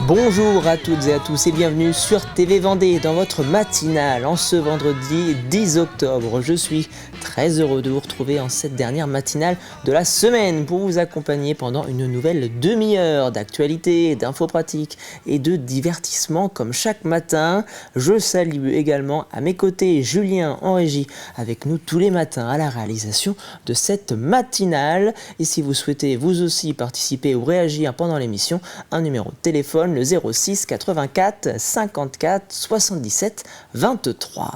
Bonjour à toutes et à tous et bienvenue sur TV Vendée dans votre matinale en ce vendredi 10 octobre. Je suis très heureux de vous retrouver en cette dernière matinale de la semaine pour vous accompagner pendant une nouvelle demi-heure d'actualité, d'infos pratiques et de divertissement comme chaque matin. Je salue également à mes côtés Julien en régie avec nous tous les matins à la réalisation de cette matinale. Et si vous souhaitez vous aussi participer ou réagir pendant l'émission, un numéro de téléphone, le 06 84 54 77 23.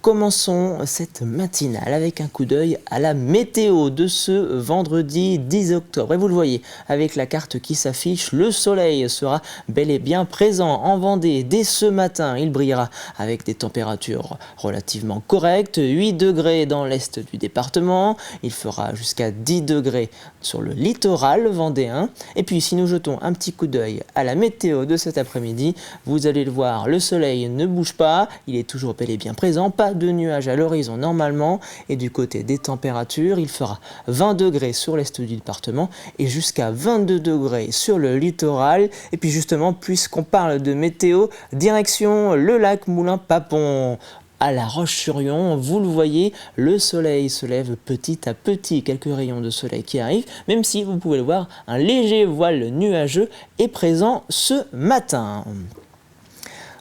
Commençons cette matinale avec un coup d'œil à la météo de ce vendredi 10 octobre. Et vous le voyez, avec la carte qui s'affiche, le soleil sera bel et bien présent en Vendée. Dès ce matin, il brillera avec des températures relativement correctes. 8 degrés dans l'est du département. Il fera jusqu'à 10 degrés sur le littoral vendéen. Et puis, si nous jetons un petit coup d'œil à la météo de cet après-midi, vous allez le voir, le soleil ne bouge pas. Il est toujours bel et bien présent. Pas de nuages à l'horizon normalement, et du côté des températures, il fera 20 degrés sur l'est du département et jusqu'à 22 degrés sur le littoral. Et puis justement, puisqu'on parle de météo, direction le lac Moulin-Papon. À La Roche-sur-Yon, vous le voyez, le soleil se lève petit à petit, quelques rayons de soleil qui arrivent, même si vous pouvez le voir, un léger voile nuageux est présent ce matin.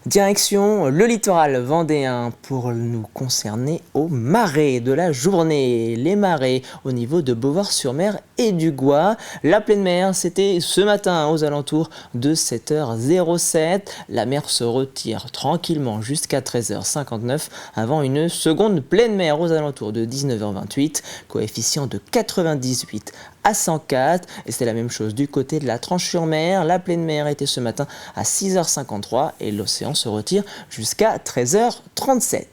Direction le littoral vendéen pour nous concerner aux marées de la journée. Les marées au niveau de Beauvoir-sur-Mer et du Gois. La pleine mer, c'était ce matin aux alentours de 7h07. La mer se retire tranquillement jusqu'à 13h59 avant une seconde pleine mer aux alentours de 19h28. Coefficient de 98 à 104, et c'est la même chose du côté de la Tranche-sur-Mer. La pleine mer était ce matin à 6h53 et l'océan se retire jusqu'à 13h37.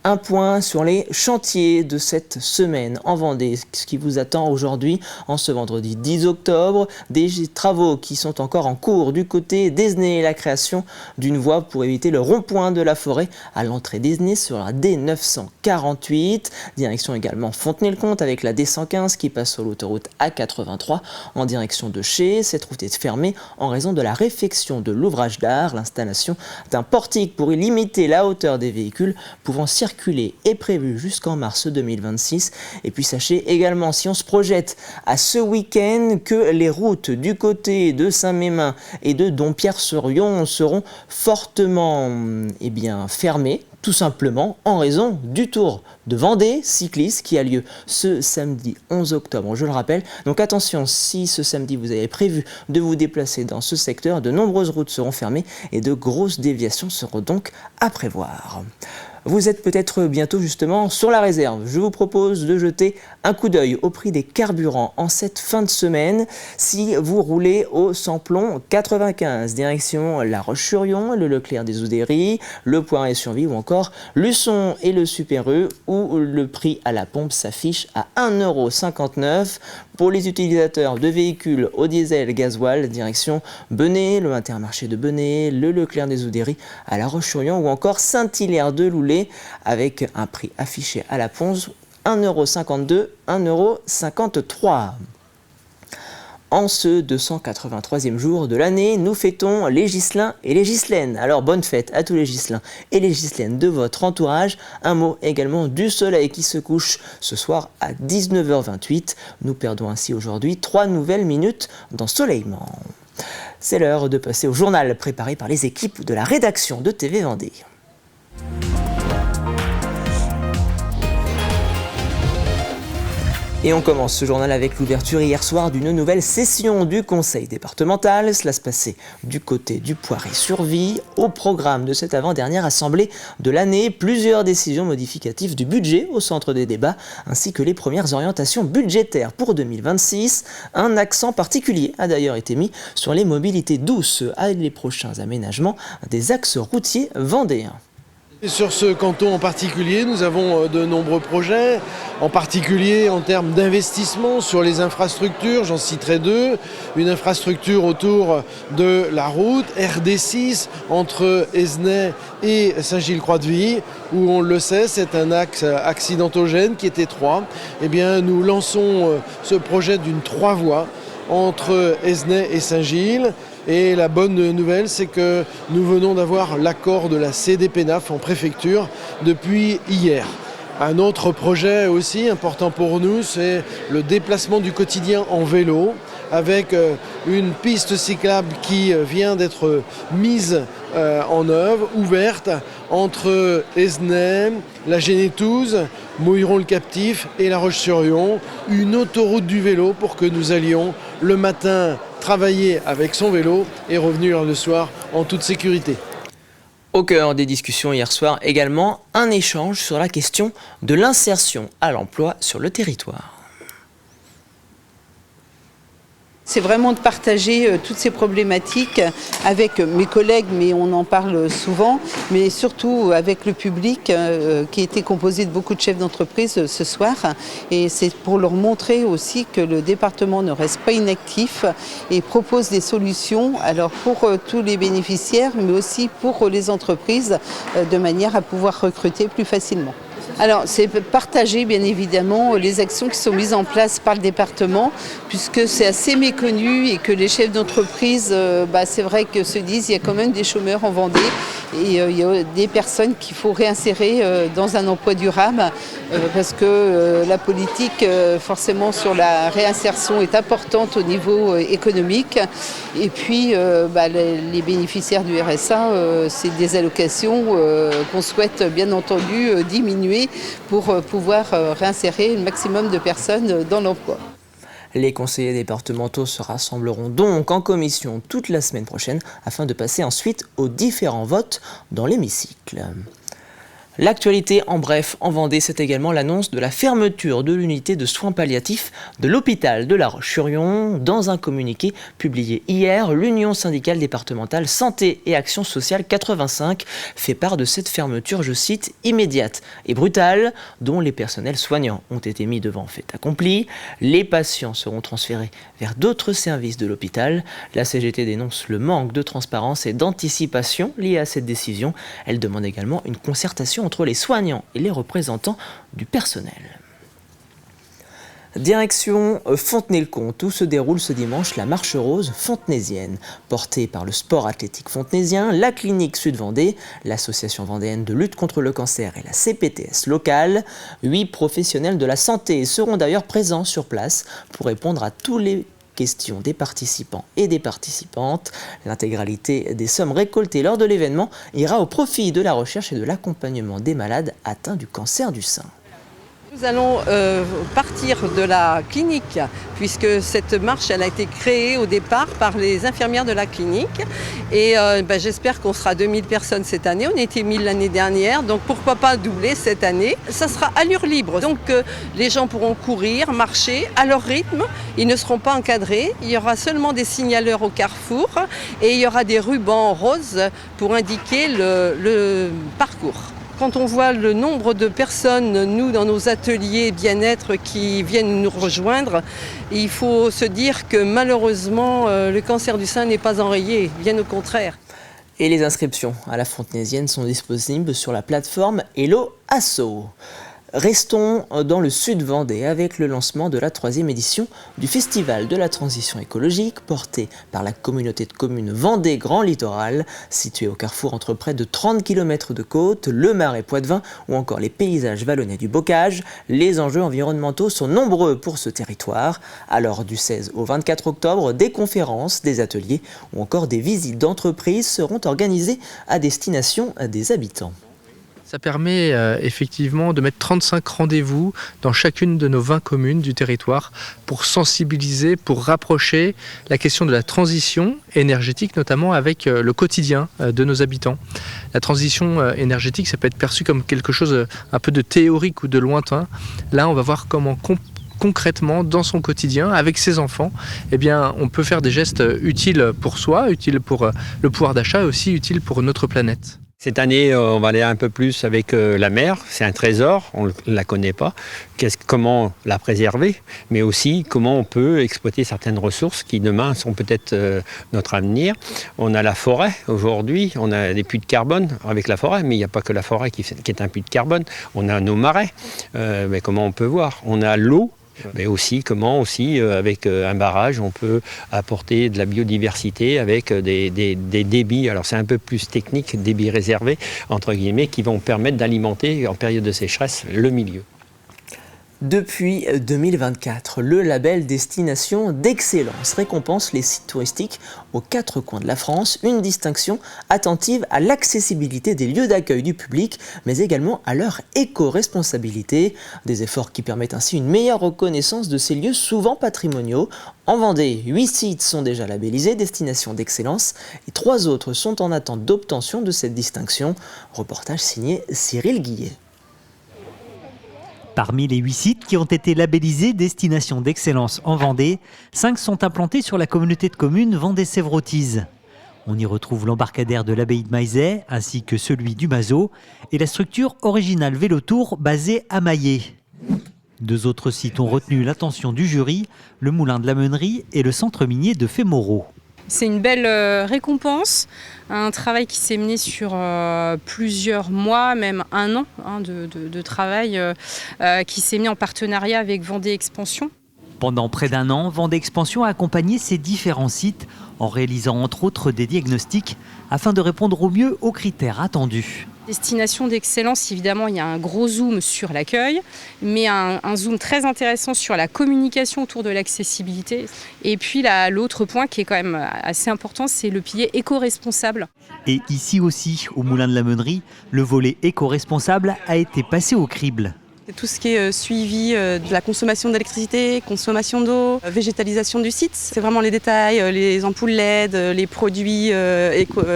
Un point sur les chantiers de cette semaine en Vendée. Ce qui vous attend aujourd'hui, en ce vendredi 10 octobre, des travaux qui sont encore en cours du côté d'Esnay. La création d'une voie pour éviter le rond-point de la forêt à l'entrée d'Esnay sur la D948. Direction également Fontenay-le-Comte avec la D115 qui passe sur l'autoroute A83 en direction de Chez. Cette route est fermée en raison de la réfection de l'ouvrage d'art. L'installation d'un portique pour y limiter la hauteur des véhicules pouvant circuler est prévu jusqu'en mars 2026. Et puis sachez également, si on se projette à ce week-end, que les routes du côté de Saint-Mémin et de Dompierre-sur-Yon seront fortement fermées, tout simplement en raison du Tour de Vendée cycliste qui a lieu ce samedi 11 octobre, je le rappelle. Donc attention, si ce samedi vous avez prévu de vous déplacer dans ce secteur, de nombreuses routes seront fermées et de grosses déviations seront donc à prévoir. Vous êtes peut-être bientôt justement sur la réserve. Je vous propose de jeter un coup d'œil au prix des carburants en cette fin de semaine. Si vous roulez au samplon 95, direction La Roche-sur-Yon, le Leclerc des Oudéries, le Poiret-sur-Vie ou encore Luçon et le Super U, où le prix à la pompe s'affiche à 1,59 €. Pour les utilisateurs de véhicules au diesel gasoil, direction Benay, le Intermarché de Benay, le Leclerc des Oudéries à La Roche-sur-Yon ou encore Saint-Hilaire-de-Loulay avec un prix affiché à la pompe 1,52 €, 1,53 €. En ce 283e jour de l'année, nous fêtons les Ghislains et les Ghislaines. Alors bonne fête à tous les Ghislains et les Ghislaines de votre entourage. Un mot également du soleil qui se couche ce soir à 19h28. Nous perdons ainsi aujourd'hui 3 nouvelles minutes d'ensoleillement. C'est l'heure de passer au journal préparé par les équipes de la rédaction de TV Vendée. Et on commence ce journal avec l'ouverture hier soir d'une nouvelle session du conseil départemental. Cela se passait du côté du Poiret-sur-Vie. Au programme de cette avant-dernière assemblée de l'année, plusieurs décisions modificatives du budget au centre des débats, ainsi que les premières orientations budgétaires pour 2026. Un accent particulier a d'ailleurs été mis sur les mobilités douces et les prochains aménagements des axes routiers vendéens. Et sur ce canton en particulier, nous avons de nombreux projets, en particulier en termes d'investissement sur les infrastructures. J'en citerai deux. Une infrastructure autour de la route RD6 entre Esnay et Saint-Gilles-Croix-de-Vie, où on le sait, c'est un axe accidentogène qui est étroit. Eh bien, nous lançons ce projet d'une 3 voies entre Esnay et Saint-Gilles. Et la bonne nouvelle, c'est que nous venons d'avoir l'accord de la CDPENAF en préfecture depuis hier. Un autre projet aussi important pour nous, c'est le déplacement du quotidien en vélo, avec une piste cyclable qui vient d'être mise en œuvre, ouverte, entre Esnay, la Génétouze, Mouilleron-le-Captif et La Roche-sur-Yon. Une autoroute du vélo pour que nous allions le matin travailler avec son vélo et revenir le soir en toute sécurité. Au cœur des discussions hier soir, également un échange sur la question de l'insertion à l'emploi sur le territoire. C'est vraiment de partager toutes ces problématiques avec mes collègues, mais on en parle souvent, mais surtout avec le public qui était composé de beaucoup de chefs d'entreprise ce soir. Et c'est pour leur montrer aussi que le département ne reste pas inactif et propose des solutions alors pour tous les bénéficiaires, mais aussi pour les entreprises, de manière à pouvoir recruter plus facilement. Alors, c'est partager bien évidemment les actions qui sont mises en place par le département, puisque c'est assez méconnu et que les chefs d'entreprise, c'est vrai que se disent il y a quand même des chômeurs en Vendée et il y a des personnes qu'il faut réinsérer dans un emploi durable parce que la politique forcément sur la réinsertion est importante au niveau économique et puis les bénéficiaires du RSA, c'est des allocations qu'on souhaite bien entendu diminuer pour pouvoir réinsérer le maximum de personnes dans l'emploi. Les conseillers départementaux se rassembleront donc en commission toute la semaine prochaine afin de passer ensuite aux différents votes dans l'hémicycle. L'actualité en bref en Vendée, c'est également l'annonce de la fermeture de l'unité de soins palliatifs de l'hôpital de La Roche-sur-Yon. Dans un communiqué publié hier, l'Union syndicale départementale Santé et Action sociale 85 fait part de cette fermeture, je cite, immédiate et brutale, dont les personnels soignants ont été mis devant fait accompli. Les patients seront transférés vers d'autres services de l'hôpital. La CGT dénonce le manque de transparence et d'anticipation lié à cette décision. Elle demande également une concertation entre les soignants et les représentants du personnel. Direction Fontenay-le-Comte, où se déroule ce dimanche la Marche Rose fontenaisienne. Portée par le sport athlétique fontenaisien, la Clinique Sud-Vendée, l'Association vendéenne de lutte contre le cancer et la CPTS locale, 8 professionnels de la santé seront d'ailleurs présents sur place pour répondre à tous les questions des participants et des participantes. L'intégralité des sommes récoltées lors de l'événement ira au profit de la recherche et de l'accompagnement des malades atteints du cancer du sein. Nous allons partir de la clinique, puisque cette marche elle a été créée au départ par les infirmières de la clinique. Et j'espère qu'on sera 2000 personnes cette année. On était 1000 l'année dernière, donc pourquoi pas doubler cette année. Ça sera allure libre, donc les gens pourront courir, marcher à leur rythme. Ils ne seront pas encadrés. Il y aura seulement des signaleurs au carrefour et il y aura des rubans roses pour indiquer le parcours. Quand on voit le nombre de personnes, nous, dans nos ateliers bien-être qui viennent nous rejoindre, il faut se dire que malheureusement, le cancer du sein n'est pas enrayé, bien au contraire. Et les inscriptions à la Fontenaisienne sont disponibles sur la plateforme Hello Asso. Restons dans le sud Vendée avec le lancement de la 3e édition du Festival de la transition écologique porté par la communauté de communes Vendée Grand Littoral, située au carrefour entre près de 30 km de côte, le Marais Poitevin ou encore les paysages vallonnés du Bocage. Les enjeux environnementaux sont nombreux pour ce territoire. Alors du 16 au 24 octobre, des conférences, des ateliers ou encore des visites d'entreprises seront organisées à destination des habitants. Ça permet effectivement de mettre 35 rendez-vous dans chacune de nos 20 communes du territoire pour sensibiliser, pour rapprocher la question de la transition énergétique, notamment avec le quotidien de nos habitants. La transition énergétique, ça peut être perçu comme quelque chose un peu de théorique ou de lointain. Là, on va voir comment concrètement, dans son quotidien, avec ses enfants, on peut faire des gestes utiles pour soi, utiles pour le pouvoir d'achat et aussi utiles pour notre planète. Cette année, on va aller un peu plus avec la mer. C'est un trésor, on ne la connaît pas. Comment la préserver, mais aussi comment on peut exploiter certaines ressources qui demain sont peut-être notre avenir. On a la forêt aujourd'hui, on a des puits de carbone avec la forêt, mais il n'y a pas que la forêt qui est un puits de carbone. On a nos marais, mais comment on peut voir. On a l'eau Mais aussi, comment aussi, avec un barrage, on peut apporter de la biodiversité avec des débits, alors c'est un peu plus technique, débits réservés, entre guillemets, qui vont permettre d'alimenter en période de sécheresse le milieu. Depuis 2024, le label Destination d'Excellence récompense les sites touristiques aux 4 coins de la France, une distinction attentive à l'accessibilité des lieux d'accueil du public, mais également à leur éco-responsabilité. Des efforts qui permettent ainsi une meilleure reconnaissance de ces lieux souvent patrimoniaux. En Vendée, 8 sites sont déjà labellisés Destination d'Excellence et 3 autres sont en attente d'obtention de cette distinction. Reportage signé Cyril Guillet. Parmi les 8 sites qui ont été labellisés Destination d'Excellence en Vendée, 5 sont implantés sur la communauté de communes Vendée-Sèvres-Autizes. On y retrouve l'embarcadère de l'abbaye de Maizet ainsi que celui du Mazo et la structure originale Vélotour basée à Maillé. 2 autres sites ont retenu l'attention du jury, le moulin de la Meunerie et le centre minier de Fémoreau. C'est une belle récompense, un travail qui s'est mené sur plusieurs mois, même un an de travail qui s'est mis en partenariat avec Vendée Expansion. Pendant près d'un an, Vendée Expansion a accompagné ces différents sites en réalisant entre autres des diagnostics afin de répondre au mieux aux critères attendus. Destination d'Excellence, évidemment, il y a un gros zoom sur l'accueil, mais un zoom très intéressant sur la communication autour de l'accessibilité. Et puis l'autre point qui est quand même assez important, c'est le pilier éco-responsable. Et ici aussi, au Moulin de la Meunerie, le volet éco-responsable a été passé au crible. Tout ce qui est suivi de la consommation d'électricité, consommation d'eau, végétalisation du site. C'est vraiment les détails, les ampoules LED, les produits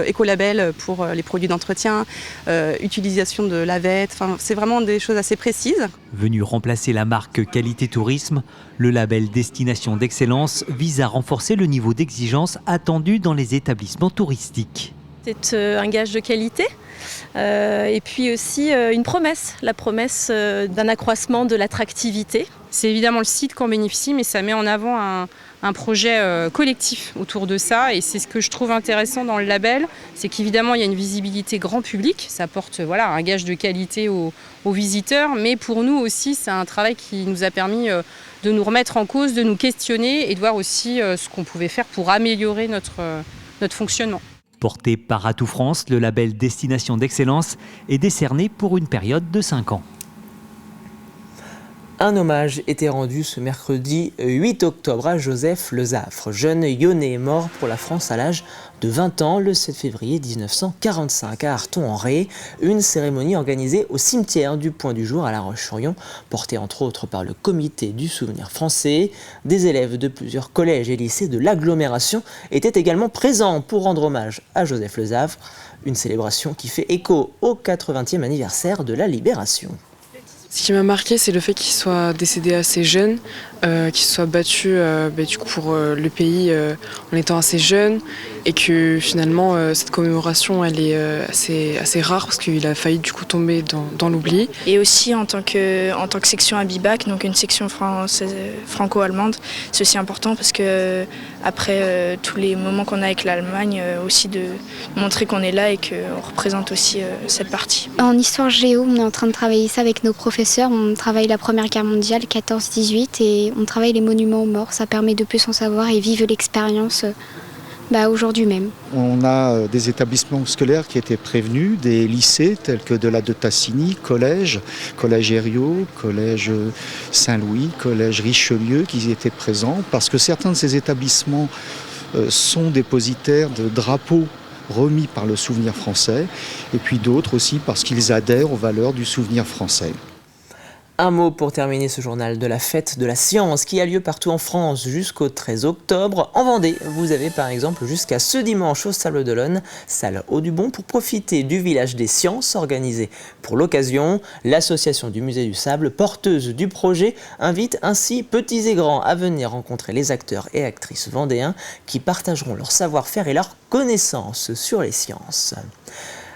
écolabel pour les produits d'entretien, utilisation de lavettes. Enfin, c'est vraiment des choses assez précises. Venu remplacer la marque Qualité Tourisme, le label Destination d'Excellence vise à renforcer le niveau d'exigence attendu dans les établissements touristiques. C'est un gage de qualité et puis aussi une promesse, la promesse d'un accroissement de l'attractivité. C'est évidemment le site qui en bénéficie, mais ça met en avant un projet collectif autour de ça. Et c'est ce que je trouve intéressant dans le label, c'est qu'évidemment il y a une visibilité grand public, ça apporte un gage de qualité aux visiteurs, mais pour nous aussi c'est un travail qui nous a permis de nous remettre en cause, de nous questionner et de voir aussi ce qu'on pouvait faire pour améliorer notre fonctionnement. Porté par Atout France, le label Destination d'Excellence est décerné pour une période de 5 ans. Un hommage était rendu ce mercredi 8 octobre à Joseph Lezafre, jeune Yonnais mort pour la France à l'âge de 20 ans le 7 février 1945 à Arthon-en-Ré. Une cérémonie organisée au cimetière du Point du Jour à La Roche-sur-Yon, portée entre autres par le Comité du Souvenir français. Des élèves de plusieurs collèges et lycées de l'agglomération étaient également présents pour rendre hommage à Joseph Lezafre. Une célébration qui fait écho au 80e anniversaire de la Libération. Ce qui m'a marqué, c'est le fait qu'il soit décédé assez jeune, qu'il soit battu pour le pays en étant assez jeune, et que finalement cette commémoration elle est assez rare parce qu'il a failli du coup tomber dans l'oubli. Et aussi en tant que section à Bibac, donc une section franco-allemande, c'est aussi important parce que après tous les moments qu'on a avec l'Allemagne, aussi de montrer qu'on est là et qu'on représente aussi cette partie. En histoire géo, on est en train de travailler ça avec nos professeurs. On travaille la Première Guerre mondiale, 14-18, et on travaille les monuments aux morts. Ça permet de plus en savoir et vivre l'expérience aujourd'hui même. On a des établissements scolaires qui étaient prévenus, des lycées tels que de la de Tassigny, collège Herriot, collège Saint-Louis, collège Richelieu qui étaient présents parce que certains de ces établissements sont dépositaires de drapeaux remis par le Souvenir français et puis d'autres aussi parce qu'ils adhèrent aux valeurs du Souvenir français. Un mot pour terminer ce journal de la fête de la science qui a lieu partout en France jusqu'au 13 octobre. En Vendée, vous avez par exemple jusqu'à ce dimanche au Sable d'Olonne, salle Audubon, pour profiter du village des sciences organisé pour l'occasion. L'association du Musée du Sable, porteuse du projet, invite ainsi petits et grands à venir rencontrer les acteurs et actrices vendéens qui partageront leur savoir-faire et leur connaissance sur les sciences.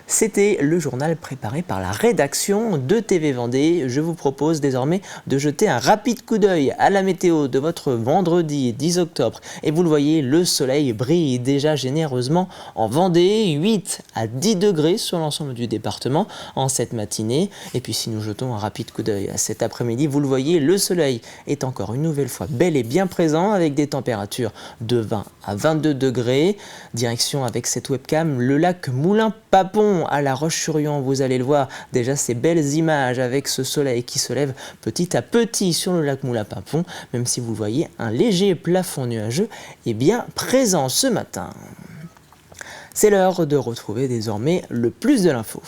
C'était le journal préparé par la rédaction de TV Vendée. Je vous propose désormais de jeter un rapide coup d'œil à la météo de votre vendredi 10 octobre. Et vous le voyez, le soleil brille déjà généreusement en Vendée, 8 à 10 degrés sur l'ensemble du département en cette matinée. Et puis si nous jetons un rapide coup d'œil à cet après-midi, vous le voyez, le soleil est encore une nouvelle fois bel et bien présent avec des températures de 20 à 22 degrés. Direction avec cette webcam le lac Moulin-Papon à La Roche-sur-Yon. Vous allez le voir, déjà ces belles images avec ce soleil qui se lève petit à petit sur le lac Moulin-Papon, même si vous voyez un léger plafond nuageux est bien présent ce matin. C'est l'heure de retrouver désormais le plus de l'info.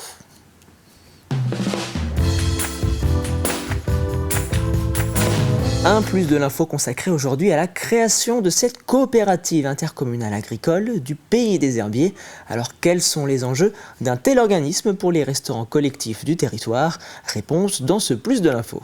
Un plus de l'info consacré aujourd'hui à la création de cette coopérative intercommunale agricole du Pays des Herbiers. Alors quels sont les enjeux d'un tel organisme pour les restaurants collectifs du territoire? Réponse dans ce plus de l'info.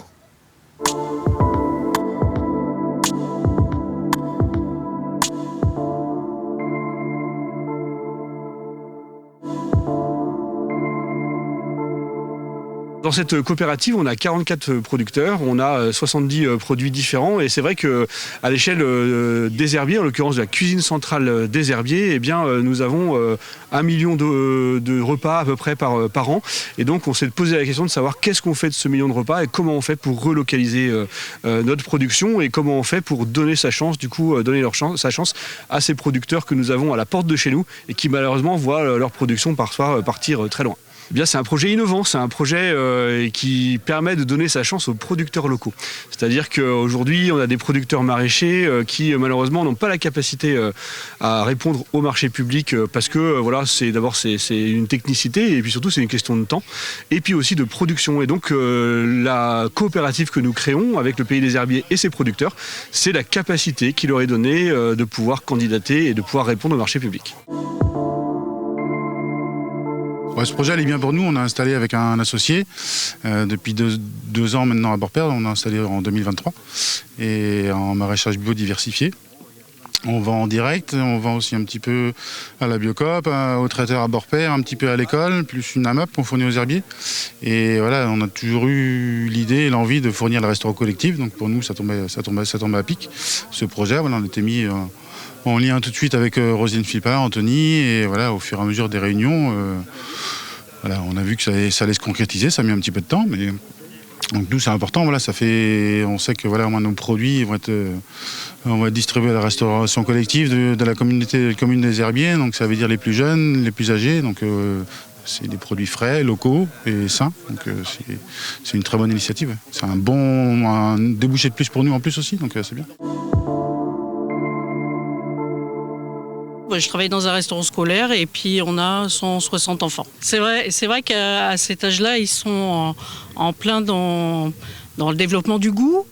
Dans cette coopérative, on a 44 producteurs, on a 70 produits différents et c'est vrai qu'à l'échelle des herbiers, en l'occurrence de la cuisine centrale des herbiers, eh bien, nous avons 1 million de repas à peu près par an. Et donc on s'est posé la question de savoir qu'est-ce qu'on fait de ce million de repas et comment on fait pour relocaliser notre production et comment on fait pour donner sa chance, du coup donner sa chance à ces producteurs que nous avons à la porte de chez nous et qui malheureusement voient leur production parfois partir très loin. Eh bien, c'est un projet innovant, c'est un projet qui permet de donner sa chance aux producteurs locaux. C'est-à-dire qu'aujourd'hui, on a des producteurs maraîchers qui malheureusement n'ont pas la capacité à répondre au marché public parce que voilà, c'est une technicité et puis surtout c'est une question de temps et puis aussi de production. Et donc la coopérative que nous créons avec le Pays des Herbiers et ses producteurs, c'est la capacité qui leur est donnée de pouvoir candidater et de pouvoir répondre au marché public. Ouais, ce projet, il est bien pour nous. On a installé avec un associé depuis deux ans maintenant à Borpère. On a installé en 2023 et en maraîchage bio diversifié. On vend en direct, on vend aussi un petit peu à la Biocoop, au traiteur à Borpère, un petit peu à l'école, plus une AMAP qu'on fournit aux herbiers. Et voilà, on a toujours eu l'idée et l'envie de fournir le restaurant collectif. Donc pour nous, ça tombait à pic. Ce projet, voilà, on était mis en lien tout de suite avec Roselyne Philippard, Anthony, et voilà, au fur et à mesure des réunions, voilà, on a vu que ça allait se concrétiser, ça a mis un petit peu de temps, mais donc nous c'est important, voilà, on sait que voilà, nos produits vont être distribués à la restauration collective de la commune des Herbiers, donc ça veut dire les plus jeunes, les plus âgés, donc c'est des produits frais, locaux et sains, donc c'est une très bonne initiative. C'est un débouché de plus pour nous en plus aussi, donc c'est bien. Je travaille dans un restaurant scolaire et puis on a 160 enfants. C'est vrai qu'à cet âge-là, ils sont en plein dans le développement du goût.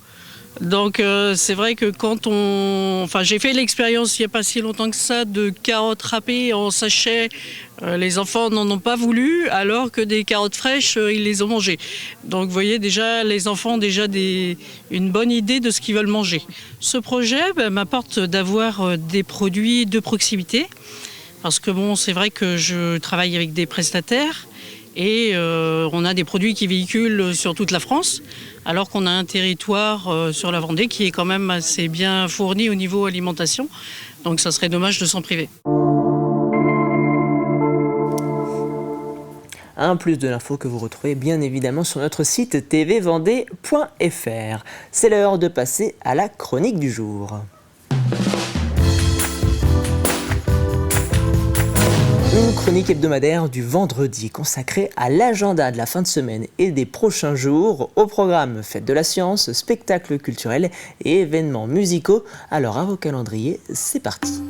Donc c'est vrai que j'ai fait l'expérience il n'y a pas si longtemps que ça de carottes râpées en sachet. Les enfants n'en ont pas voulu alors que des carottes fraîches, ils les ont mangées. Donc vous voyez déjà, les enfants ont déjà une bonne idée de ce qu'ils veulent manger. Ce projet m'apporte d'avoir des produits de proximité parce que c'est vrai que je travaille avec des prestataires. Et on a des produits qui véhiculent sur toute la France, alors qu'on a un territoire sur la Vendée qui est quand même assez bien fourni au niveau alimentation. Donc ça serait dommage de s'en priver. Un plus de l'info que vous retrouvez bien évidemment sur notre site tvvendée.fr. C'est l'heure de passer à la chronique du jour. Une chronique hebdomadaire du vendredi consacrée à l'agenda de la fin de semaine et des prochains jours, au programme Fête de la Science, spectacles culturels et événements musicaux. Alors à vos calendriers, c'est parti.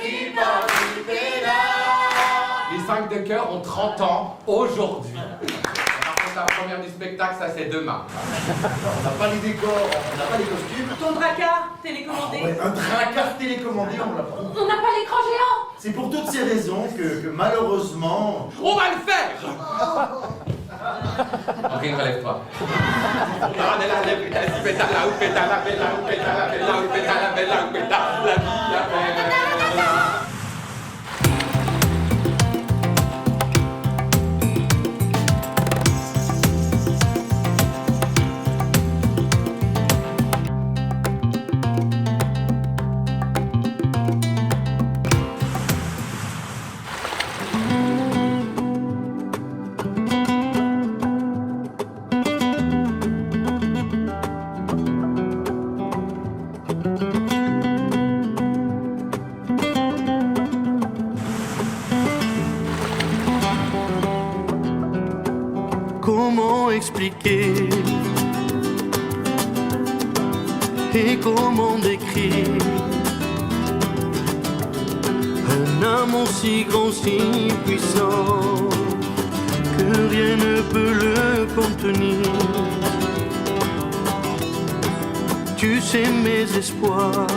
Keep on Cœur ont 30 ans aujourd'hui. Par contre, la première du spectacle, ça c'est demain. On n'a pas les décors, on n'a pas les costumes. Ton dracard télécommandé. Ouais, un dracard télécommandé, on l'a pas. On n'a pas l'écran géant. C'est pour toutes ces raisons que malheureusement... On va le faire. Henri, relève-toi. Comment expliquer et comment décrire un amour si grand, si puissant que rien ne peut le contenir. Tu sais mes espoirs,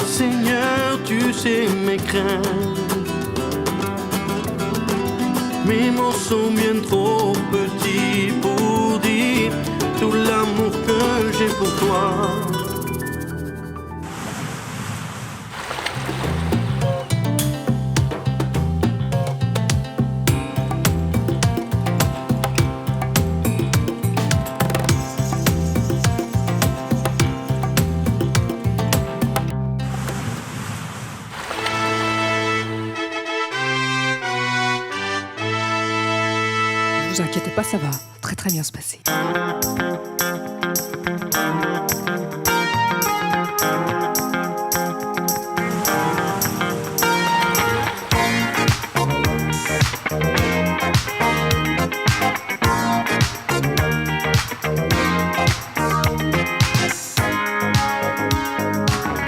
Seigneur, tu sais mes craintes. Mes mots sont bien trop petits pour dire tout l'amour que j'ai pour toi. Ne vous inquiétez pas, ça va très très bien se passer.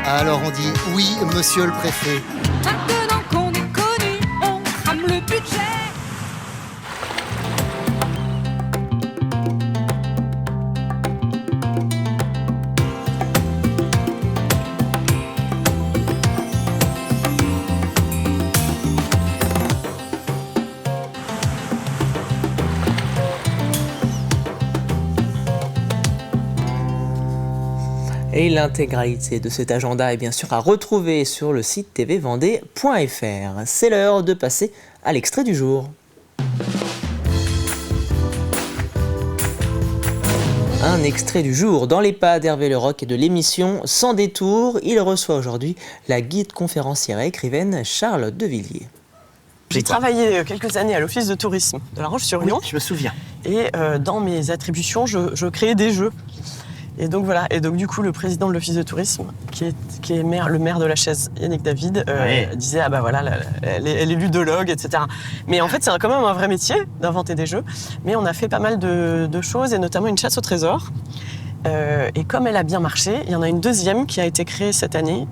Alors on dit oui, monsieur le préfet. Maintenant qu'on est connu, on crame le budget. Et l'intégralité de cet agenda est bien sûr à retrouver sur le site tvvendée.fr. C'est l'heure de passer à l'extrait du jour. Un extrait du jour dans les pas d'Hervé Leroc et de l'émission Sans détour. Il reçoit aujourd'hui la guide conférencière et écrivaine Charles Devilliers. J'ai travaillé quelques années à l'office de tourisme de La Roche-sur-Yon. Oui, je me souviens. Et dans mes attributions, je créais des jeux. Et donc voilà, et donc du coup le président de l'office de tourisme, qui est le maire de la Chaise, Yannick David, disait ah bah voilà, elle est ludologue, etc. Mais en fait c'est quand même un vrai métier d'inventer des jeux. Mais on a fait pas mal de choses, et notamment une chasse au trésor. Et comme elle a bien marché, il y en a une deuxième qui a été créée cette année.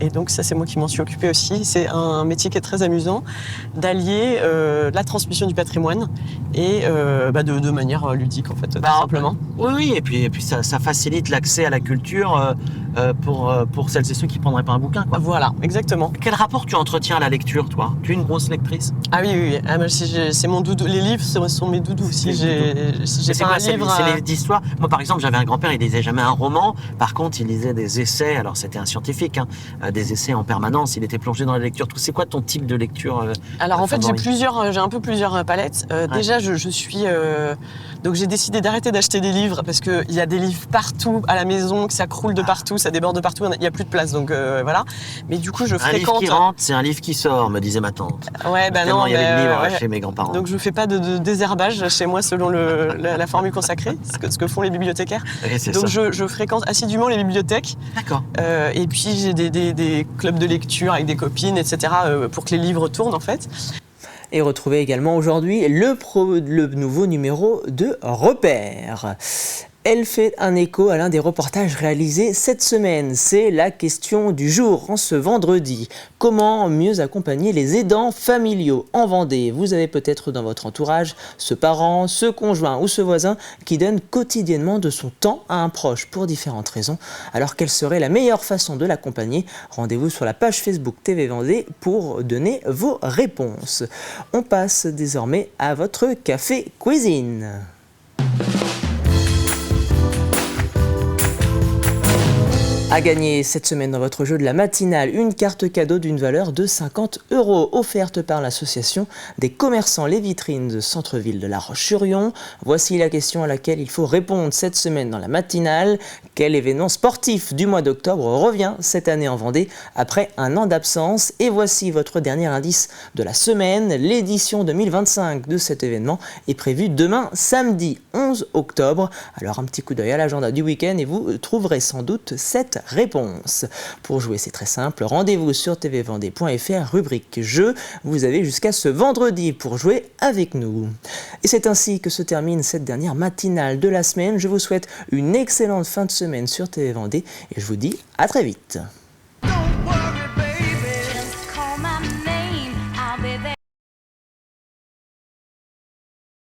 Et donc ça c'est moi qui m'en suis occupée aussi. C'est un métier qui est très amusant, d'allier la transmission du patrimoine et de manière ludique en fait, tout simplement. Oui, et puis ça facilite l'accès à la culture pour celles et ceux qui ne prendraient pas un bouquin, quoi. Voilà, exactement. Quel rapport tu entretiens à la lecture, toi? Tu es une grosse lectrice? Ah oui. Ah, c'est mon doudou. Les livres sont mes doudous. Si j'ai pas un livre... C'est les histoires. Moi par exemple, j'avais un grand-père, il lisait jamais un roman. Par contre, il lisait des essais. Alors c'était un scientifique, des essais en permanence. Il était plongé dans la lecture. C'est quoi ton type de lecture Alors en fait, j'ai un peu plusieurs palettes. Déjà, je suis... donc j'ai décidé d'arrêter d'acheter des livres parce qu'il y a des livres partout à la maison, que ça croule de partout, ça déborde de partout, il n'y a plus de place, donc voilà. Mais du coup, je fréquente... Un livre qui rentre, c'est un livre qui sort, me disait ma tante. Ouais, non, il y avait de livres chez mes grands-parents. Donc je fais pas de désherbage chez moi selon la formule consacrée, ce que font les bibliothécaires. Donc je fréquente assidûment les bibliothèques. D'accord. Et puis j'ai des clubs de lecture avec des copines, etc. Pour que les livres tournent en fait. Et retrouvez également aujourd'hui le nouveau numéro de Repère. Elle fait un écho à l'un des reportages réalisés cette semaine. C'est la question du jour en ce vendredi. Comment mieux accompagner les aidants familiaux en Vendée? Vous avez peut-être dans votre entourage ce parent, ce conjoint ou ce voisin qui donne quotidiennement de son temps à un proche pour différentes raisons. Alors quelle serait la meilleure façon de l'accompagner? Rendez-vous sur la page Facebook TV Vendée pour donner vos réponses. On passe désormais à votre café cuisine. À gagner cette semaine dans votre jeu de la matinale, une carte cadeau d'une valeur de 50 € offerte par l'association des commerçants Les Vitrines de centre-ville de La Roche-sur-Yon. Voici la question à laquelle il faut répondre cette semaine dans la matinale. Quel événement sportif du mois d'octobre revient cette année en Vendée après un an d'absence? Et voici votre dernier indice de la semaine. L'édition 2025 de cet événement est prévue demain, samedi 11 octobre. Alors un petit coup d'œil à l'agenda du week-end et vous trouverez sans doute cette réponse. Pour jouer, c'est très simple. Rendez-vous sur tvvendée.fr, rubrique jeux. Vous avez jusqu'à ce vendredi pour jouer avec nous. Et c'est ainsi que se termine cette dernière matinale de la semaine. Je vous souhaite une excellente fin de semaine sur TV Vendée et je vous dis à très vite.